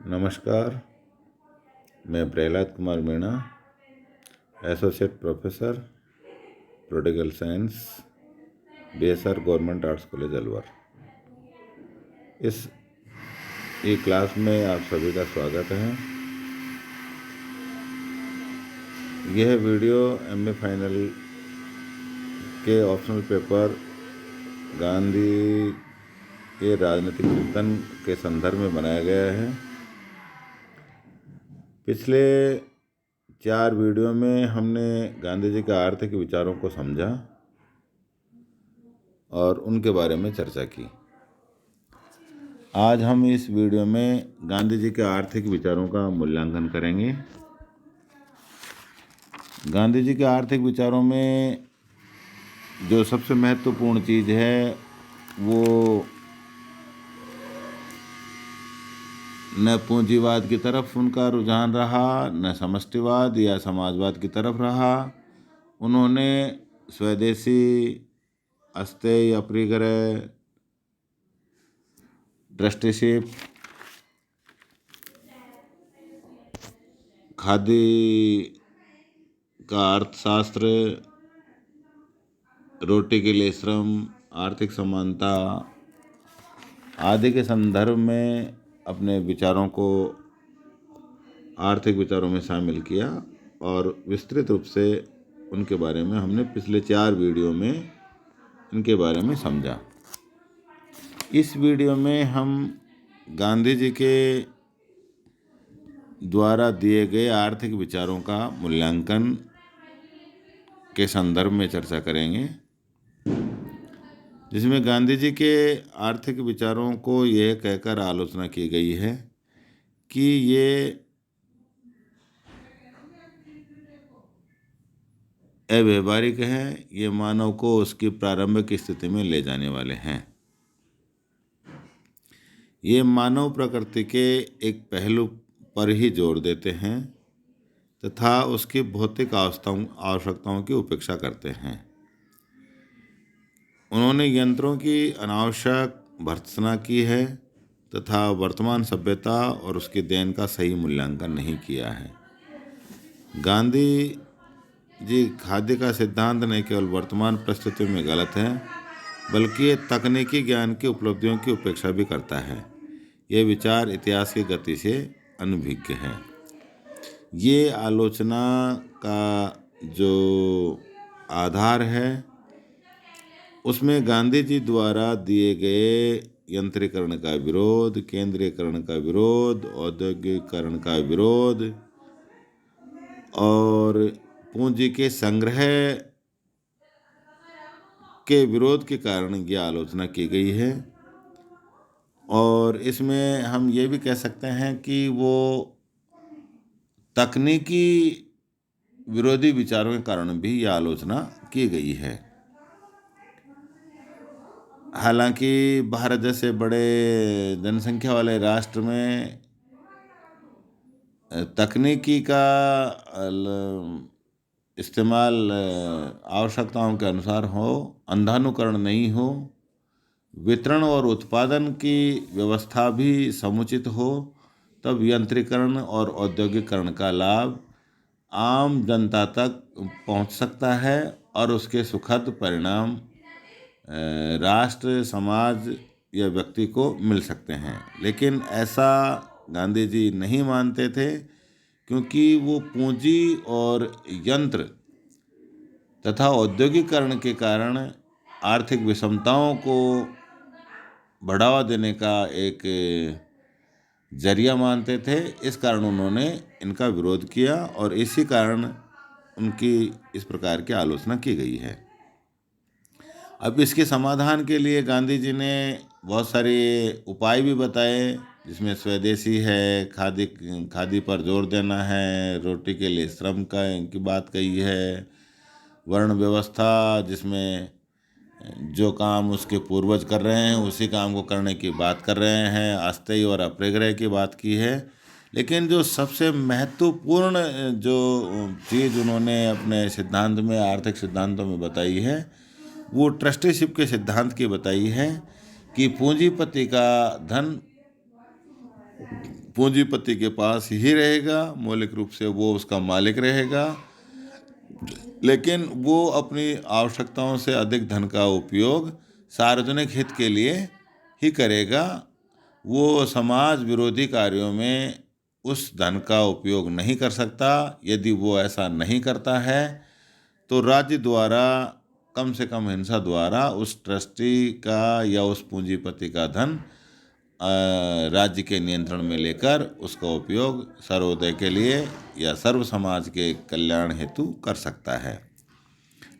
नमस्कार। मैं Prahlad Kumar Meena, associate professor, political science, BSR government arts college Alwar. इस ई क्लास में आप सभी का स्वागत है। यह वीडियो MA फाइनल के ऑप्शनल पेपर गांधी के राजनीतिक चिंतन के संदर्भ में बनाया गया है। पिछले 4 वीडियो में हमने गांधी जी के आर्थिक विचारों को समझा और उनके बारे में चर्चा की। आज हम इस वीडियो में गांधी जी के आर्थिक विचारों का मूल्यांकन करेंगे। गांधी जी के आर्थिक विचारों में जो सबसे महत्वपूर्ण चीज़ है वो न पूंजीवाद की तरफ उनका रुझान रहा, न समष्टिवाद या समाजवाद की तरफ रहा। उन्होंने स्वदेशी, अस्तेय, अपरिग्रह, ट्रस्टीशिप, खादी का अर्थशास्त्र, रोटी के लिए श्रम, आर्थिक समानता आदि के संदर्भ में अपने विचारों को आर्थिक विचारों में शामिल किया और विस्तृत रूप से उनके बारे में हमने पिछले 4 वीडियो में इनके बारे में समझा। इस वीडियो में हम गांधी जी के द्वारा दिए गए आर्थिक विचारों का मूल्यांकन के संदर्भ में चर्चा करेंगे, जिसमें गांधी जी के आर्थिक विचारों को यह कहकर आलोचना की गई है कि ये अव्यावहारिक हैं, ये मानव को उसकी प्रारंभिक स्थिति में ले जाने वाले हैं। ये मानव प्रकृति के एक पहलू पर ही जोर देते हैं तथा उसकी भौतिक आवश्यकताओं की उपेक्षा करते हैं। उन्होंने यंत्रों की अनावश्यक भर्त्सना की है तथा वर्तमान सभ्यता और उसकी देन का सही मूल्यांकन नहीं किया है। गांधी जी खाद्य का सिद्धांत न केवल वर्तमान परिस्थितियों में गलत है, बल्कि ये तकनीकी ज्ञान की उपलब्धियों की उपेक्षा भी करता है। ये विचार इतिहास की गति से अनभिज्ञ है। ये आलोचना का जो आधार है उसमें गांधी जी द्वारा दिए गए यंत्रीकरण का विरोध, केंद्रीकरण का विरोध, औद्योगिकरण का विरोध और पूंजी के संग्रह के विरोध के कारण यह आलोचना की गई है। और इसमें हम ये भी कह सकते हैं कि वो तकनीकी विरोधी विचारों के कारण भी यह आलोचना की गई है। हालांकि भारत जैसे बड़े जनसंख्या वाले राष्ट्र में तकनीकी का इस्तेमाल आवश्यकताओं के अनुसार हो, अंधानुकरण नहीं हो, वितरण और उत्पादन की व्यवस्था भी समुचित हो, तब यंत्रीकरण और औद्योगिकरण का लाभ आम जनता तक पहुंच सकता है और उसके सुखद परिणाम राष्ट्र, समाज या व्यक्ति को मिल सकते हैं। लेकिन ऐसा गांधी जी नहीं मानते थे, क्योंकि वो पूंजी और यंत्र तथा औद्योगिकरण के कारण आर्थिक विषमताओं को बढ़ावा देने का एक जरिया मानते थे। इस कारण उन्होंने इनका विरोध किया और इसी कारण उनकी इस प्रकार की आलोचना की गई है। अब इसके समाधान के लिए गांधी जी ने बहुत सारे उपाय भी बताए, जिसमें स्वदेशी है, खादी पर जोर देना है, रोटी के लिए श्रम की बात कही है, वर्ण व्यवस्था जिसमें जो काम उसके पूर्वज कर रहे हैं उसी काम को करने की बात कर रहे हैं, अस्तेय और अपरिग्रह की बात की है। लेकिन जो सबसे महत्वपूर्ण जो चीज़ उन्होंने अपने सिद्धांत में, आर्थिक सिद्धांतों में बताई है, वो ट्रस्टीशिप के सिद्धांत की बताई है कि पूंजीपति का धन पूंजीपति के पास ही रहेगा, मौलिक रूप से वो उसका मालिक रहेगा, लेकिन वो अपनी आवश्यकताओं से अधिक धन का उपयोग सार्वजनिक हित के लिए ही करेगा। वो समाज विरोधी कार्यों में उस धन का उपयोग नहीं कर सकता। यदि वो ऐसा नहीं करता है तो राज्य द्वारा कम से कम हिंसा द्वारा उस ट्रस्टी का या उस पूंजीपति का धन राज्य के नियंत्रण में लेकर उसका उपयोग सर्वोदय के लिए या सर्व समाज के कल्याण हेतु कर सकता है।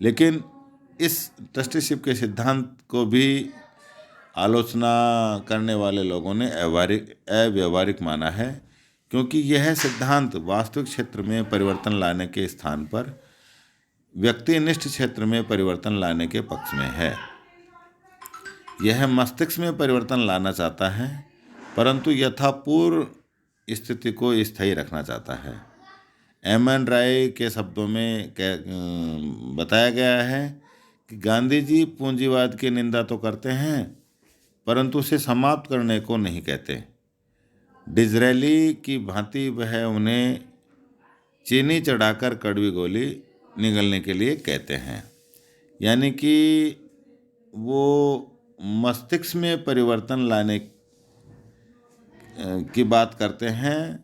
लेकिन इस ट्रस्टीशिप के सिद्धांत को भी आलोचना करने वाले लोगों ने अव्यावहारिक माना है, क्योंकि यह सिद्धांत वास्तविक क्षेत्र में परिवर्तन लाने के स्थान पर व्यक्तिनिष्ठ क्षेत्र में परिवर्तन लाने के पक्ष में है। यह मस्तिष्क में परिवर्तन लाना चाहता है, परंतु यथापूर्व स्थिति को स्थायी रखना चाहता है। एम.एन. राय के शब्दों में बताया गया है कि गांधी जी पूंजीवाद की निंदा तो करते हैं, परंतु उसे समाप्त करने को नहीं कहते। डिज़रेली की भांति वह उन्हें चीनी चढ़ाकर कड़वी गोली निगलने के लिए कहते हैं। यानी कि वो मस्तिष्क में परिवर्तन लाने की बात करते हैं।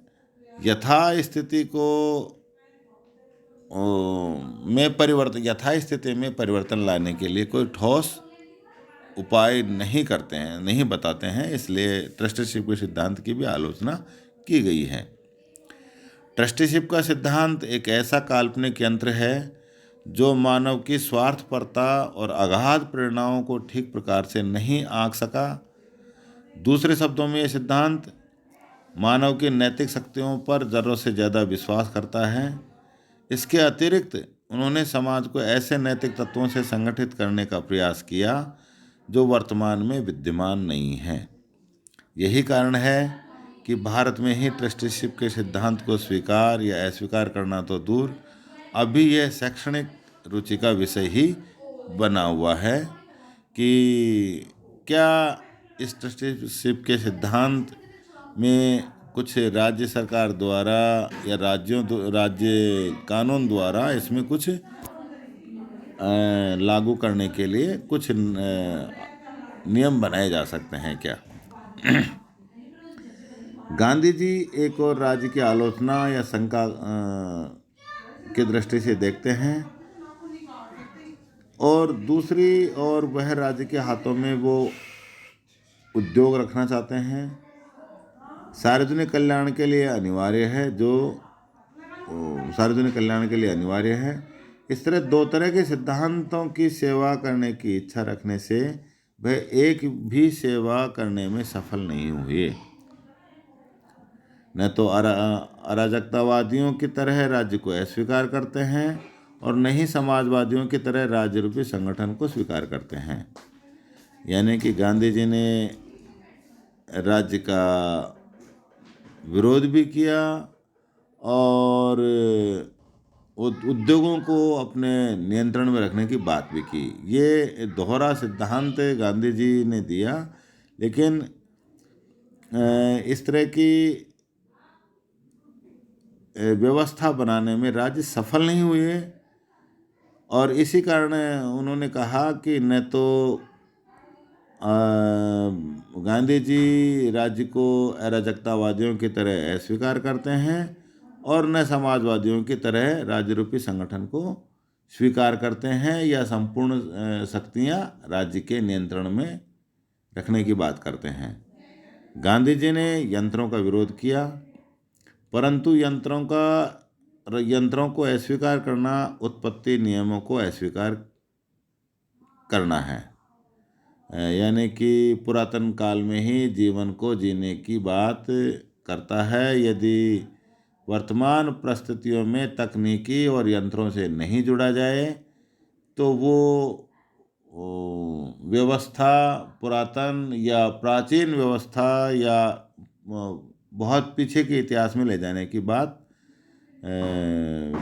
यथास्थिति में परिवर्तन लाने के लिए कोई ठोस उपाय नहीं करते हैं, नहीं बताते हैं। इसलिए ट्रस्टीशिप के सिद्धांत की भी आलोचना की गई है। ट्रस्टीशिप का सिद्धांत एक ऐसा काल्पनिक यंत्र है जो मानव की स्वार्थपरता और अगाध प्रेरणाओं को ठीक प्रकार से नहीं आंक सका। दूसरे शब्दों में यह सिद्धांत मानव की नैतिक शक्तियों पर ज़रूरत से ज़्यादा विश्वास करता है। इसके अतिरिक्त उन्होंने समाज को ऐसे नैतिक तत्वों से संगठित करने का प्रयास किया जो वर्तमान में विद्यमान नहीं हैं। यही कारण है कि भारत में ही ट्रस्टीशिप के सिद्धांत को स्वीकार या अस्वीकार करना तो दूर, अभी यह शैक्षणिक रुचि का विषय ही बना हुआ है कि क्या इस ट्रस्टीशिप के सिद्धांत में कुछ राज्य सरकार द्वारा या राज्य कानून द्वारा इसमें कुछ लागू करने के लिए कुछ नियम बनाए जा सकते हैं क्या। गांधी जी एक और राज्य की आलोचना या शंका की दृष्टि से देखते हैं और दूसरी ओर वह राज्य के हाथों में वो उद्योग रखना चाहते हैं। सार्वजनिक कल्याण के लिए अनिवार्य है। इस तरह दो तरह के सिद्धांतों की सेवा करने की इच्छा रखने से वह एक भी सेवा करने में सफल नहीं हुए। न तो अराजकतावादियों की तरह राज्य को अस्वीकार करते हैं और न ही समाजवादियों की तरह राज्य रूपी संगठन को स्वीकार करते हैं। यानी कि गांधी जी ने राज्य का विरोध भी किया और उद्योगों को अपने नियंत्रण में रखने की बात भी की। ये दोहरा सिद्धांत गांधी जी ने दिया, लेकिन इस तरह की व्यवस्था बनाने में राज्य सफल नहीं हुए और इसी कारण उन्होंने कहा कि न तो गांधी जी राज्य को अराजकतावादियों की तरह अस्वीकार करते हैं और न समाजवादियों की तरह राज्य रूपी संगठन को स्वीकार करते हैं या संपूर्ण शक्तियां राज्य के नियंत्रण में रखने की बात करते हैं। गांधी जी ने यंत्रों का विरोध किया, परंतु यंत्रों को अस्वीकार करना उत्पत्ति नियमों को अस्वीकार करना है। यानी कि पुरातन काल में ही जीवन को जीने की बात करता है। यदि वर्तमान परिस्थितियों में तकनीकी और यंत्रों से नहीं जुड़ा जाए तो वो व्यवस्था पुरातन या प्राचीन व्यवस्था या बहुत पीछे के इतिहास में ले जाने की बात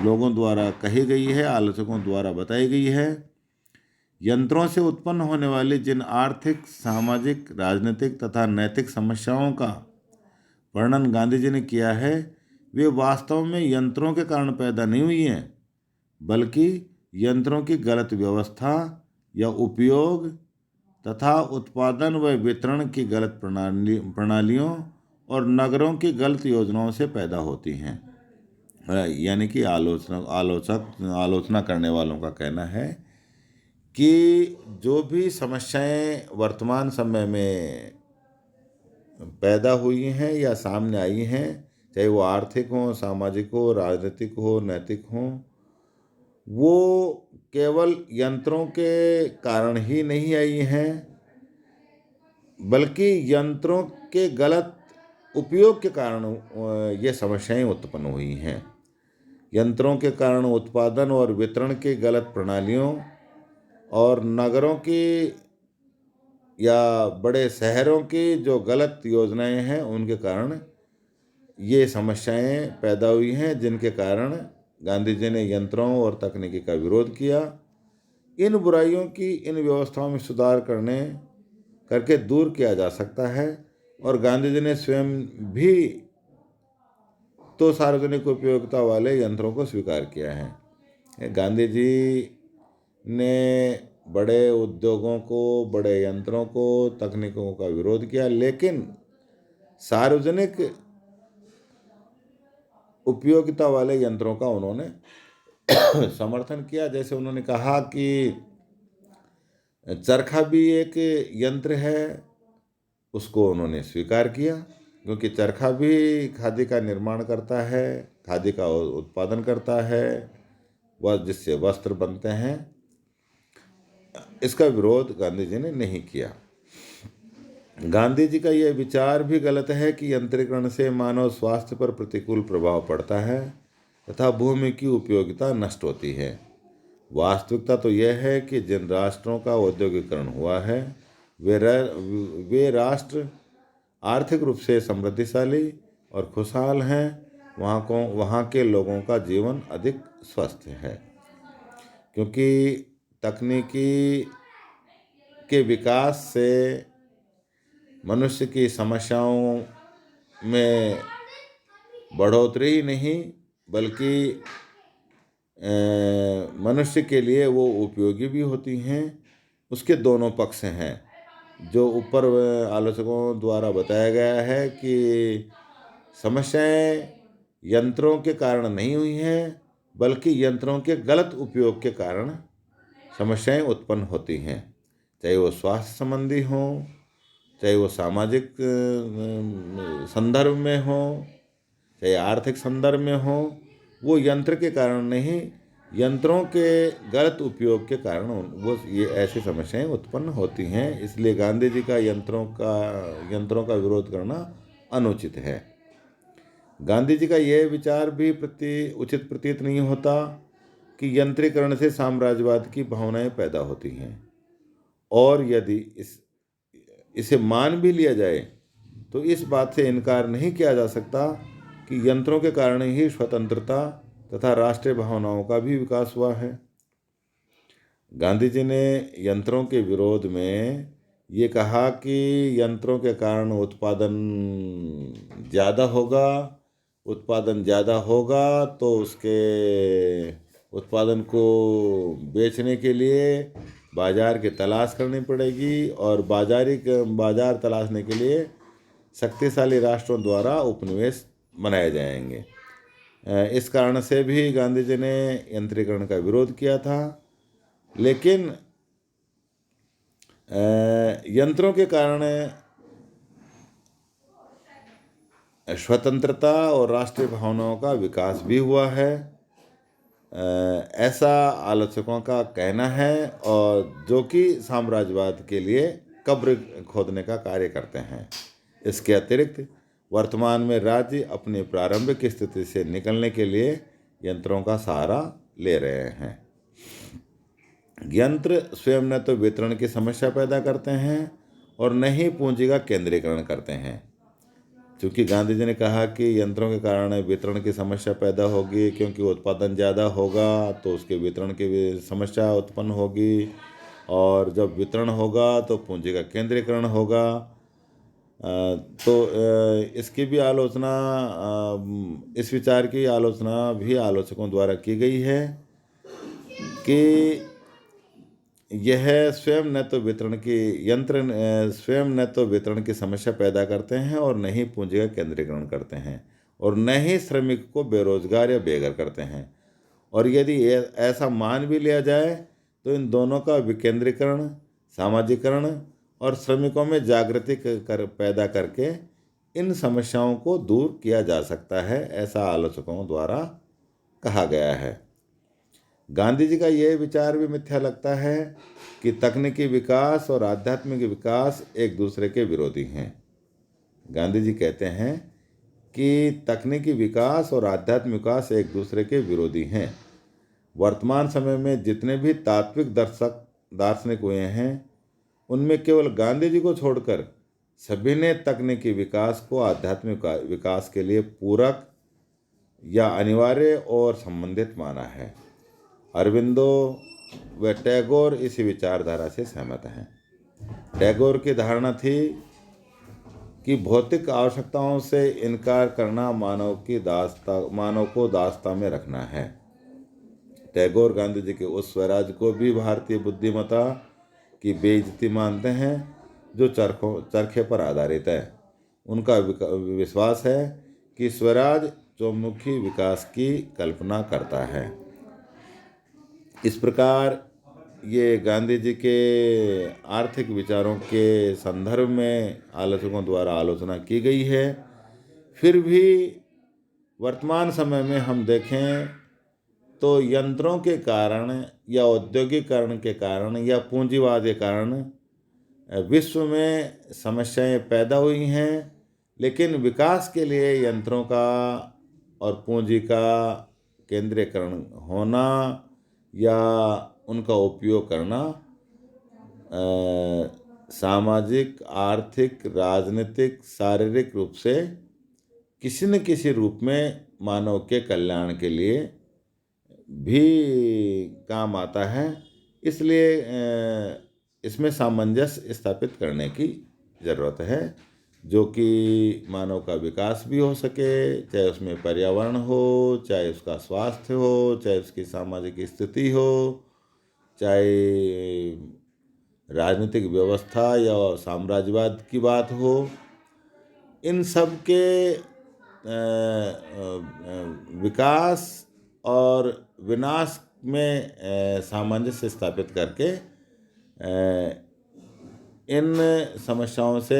लोगों द्वारा कही गई है, आलोचकों द्वारा बताई गई है। यंत्रों से उत्पन्न होने वाली जिन आर्थिक, सामाजिक, राजनीतिक तथा नैतिक समस्याओं का वर्णन गांधी जी ने किया है वे वास्तव में यंत्रों के कारण पैदा नहीं हुई हैं, बल्कि यंत्रों की गलत व्यवस्था या उपयोग तथा उत्पादन व वितरण की गलत प्रणालियों और नगरों की गलत योजनाओं से पैदा होती हैं। यानी कि आलोचना करने वालों का कहना है कि जो भी समस्याएं वर्तमान समय में पैदा हुई हैं या सामने आई हैं, चाहे वो आर्थिक हो, सामाजिक हो, राजनीतिक हो, नैतिक हो, वो केवल यंत्रों के कारण ही नहीं आई हैं, बल्कि यंत्रों के गलत उपयोग के कारण ये समस्याएं उत्पन्न हुई हैं। यंत्रों के कारण उत्पादन और वितरण की गलत प्रणालियों और नगरों की या बड़े शहरों की जो गलत योजनाएं हैं उनके कारण ये समस्याएं पैदा हुई हैं, जिनके कारण गांधी जी ने यंत्रों और तकनीकी का विरोध किया। इन बुराइयों की इन व्यवस्थाओं में सुधार करके दूर किया जा सकता है। और गांधी जी ने स्वयं भी तो सार्वजनिक उपयोगिता वाले यंत्रों को स्वीकार किया है। गांधी जी ने बड़े उद्योगों को, बड़े यंत्रों को, तकनीकों का विरोध किया, लेकिन सार्वजनिक उपयोगिता वाले यंत्रों का उन्होंने समर्थन किया। जैसे उन्होंने कहा कि चरखा भी एक यंत्र है, उसको उन्होंने स्वीकार किया, क्योंकि चरखा भी खादी का निर्माण करता है, खादी का उत्पादन करता है, वह जिससे वस्त्र बनते हैं। इसका विरोध गांधी जी ने नहीं किया। गांधी जी का यह विचार भी गलत है कि यंत्रीकरण से मानव स्वास्थ्य पर प्रतिकूल प्रभाव पड़ता है तथा भूमि की उपयोगिता नष्ट होती है। वास्तविकता तो यह है कि जिन राष्ट्रों का औद्योगिकरण हुआ है वे राष्ट्र आर्थिक रूप से समृद्धिशाली और खुशहाल हैं। वहाँ के लोगों का जीवन अधिक स्वस्थ है, क्योंकि तकनीकी के विकास से मनुष्य की समस्याओं में बढ़ोतरी ही नहीं, बल्कि मनुष्य के लिए वो उपयोगी भी होती हैं। उसके दोनों पक्ष हैं। जो ऊपर आलोचकों द्वारा बताया गया है कि समस्याएं यंत्रों के कारण नहीं हुई हैं, बल्कि यंत्रों के गलत उपयोग के कारण समस्याएं उत्पन्न होती हैं, चाहे वो स्वास्थ्य संबंधी हो, चाहे वो सामाजिक संदर्भ में हो, चाहे आर्थिक संदर्भ में हो। वो यंत्र के कारण नहीं, यंत्रों के गलत उपयोग के कारण वो ये ऐसी समस्याएं उत्पन्न होती हैं। इसलिए गांधी जी का यंत्रों का विरोध करना अनुचित है। गांधी जी का यह विचार भी उचित प्रतीत नहीं होता कि यंत्रीकरण से साम्राज्यवाद की भावनाएं पैदा होती हैं। और यदि इसे मान भी लिया जाए तो इस बात से इनकार नहीं किया जा सकता कि यंत्रों के कारण ही स्वतंत्रता तथा राष्ट्रीय भावनाओं का भी विकास हुआ है। गांधी जी ने यंत्रों के विरोध में ये कहा कि यंत्रों के कारण उत्पादन ज़्यादा होगा तो उसके उत्पादन को बेचने के लिए बाजार की तलाश करनी पड़ेगी, और बाजार तलाशने के लिए शक्तिशाली राष्ट्रों द्वारा उपनिवेश बनाए जाएंगे। इस कारण से भी गांधी जी ने यंत्रीकरण का विरोध किया था। लेकिन यंत्रों के कारण स्वतंत्रता और राष्ट्रीय भावनाओं का विकास भी हुआ है, ऐसा आलोचकों का कहना है, और जो कि साम्राज्यवाद के लिए कब्र खोदने का कार्य करते हैं। इसके अतिरिक्त वर्तमान में राज्य अपनी प्रारंभिक स्थिति से निकलने के लिए यंत्रों का सहारा ले रहे हैं। यंत्र स्वयं न तो वितरण की समस्या पैदा करते हैं और न ही पूंजी का केंद्रीकरण करते हैं। क्योंकि गांधी जी ने कहा कि यंत्रों के कारण वितरण की समस्या पैदा होगी, क्योंकि उत्पादन ज़्यादा होगा तो उसके वितरण की भी समस्या उत्पन्न होगी, और जब वितरण होगा तो पूंजी का केंद्रीकरण होगा। इसकी भी आलोचना, इस विचार की आलोचना भी आलोचकों द्वारा की गई है कि यह स्वयं न तो वितरण की स्वयं न तो वितरण की समस्या पैदा करते हैं और न ही पूंजी का केंद्रीकरण करते हैं और न ही श्रमिक को बेरोजगार या बेघर करते हैं। और यदि ऐसा मान भी लिया जाए तो इन दोनों का विकेंद्रीकरण, सामाजिकरण और श्रमिकों में जागृति पैदा करके इन समस्याओं को दूर किया जा सकता है, ऐसा आलोचकों द्वारा कहा गया है। गांधी जी का यह विचार भी मिथ्या लगता है कि तकनीकी विकास और आध्यात्मिक विकास एक दूसरे के विरोधी हैं। गांधी जी कहते हैं कि तकनीकी विकास और आध्यात्मिक विकास एक दूसरे के विरोधी हैं। वर्तमान समय में जितने भी तात्विक दार्शनिक हुए हैं, उनमें केवल गांधी जी को छोड़कर सभी ने तकनीकी विकास को आध्यात्मिक विकास के लिए पूरक या अनिवार्य और संबंधित माना है। अरविंदो व टैगोर इसी विचारधारा से सहमत हैं। टैगोर की धारणा थी कि भौतिक आवश्यकताओं से इनकार करना मानव को दास्ता में रखना है। टैगोर गांधी जी के उस स्वराज को भी भारतीय बुद्धिमत्ता की बेइज्जती मानते हैं जो चरखे पर आधारित है। उनका विश्वास है कि स्वराज चौमुखी विकास की कल्पना करता है। इस प्रकार ये गांधी जी के आर्थिक विचारों के संदर्भ में आलोचकों द्वारा आलोचना की गई है। फिर भी वर्तमान समय में हम देखें तो यंत्रों के कारण या औद्योगिकरण के कारण या पूंजीवाद के कारण विश्व में समस्याएं पैदा हुई हैं, लेकिन विकास के लिए यंत्रों का और पूंजी का केंद्रीकरण होना या उनका उपयोग करना सामाजिक, आर्थिक, राजनीतिक, शारीरिक रूप से किसी न किसी रूप में मानव के कल्याण के लिए भी काम आता है। इसलिए इसमें सामंजस्य स्थापित करने की ज़रूरत है, जो कि मानव का विकास भी हो सके, चाहे उसमें पर्यावरण हो, चाहे उसका स्वास्थ्य हो, चाहे उसकी सामाजिक स्थिति हो, चाहे राजनीतिक व्यवस्था या साम्राज्यवाद की बात हो। इन सब के विकास और विनाश में सामंजस्य स्थापित करके इन समस्याओं से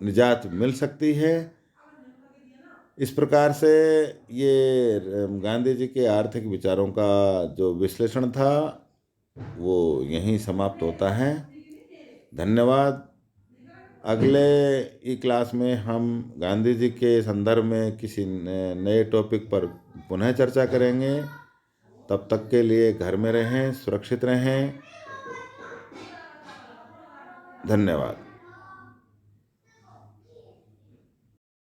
निजात मिल सकती है। इस प्रकार से ये गांधी जी के आर्थिक विचारों का जो विश्लेषण था वो यहीं समाप्त होता है। धन्यवाद। अगले ई क्लास में हम गांधी जी के संदर्भ में किसी नए टॉपिक पर पुनः चर्चा करेंगे। तब तक के लिए घर में रहें, सुरक्षित रहें। धन्यवाद।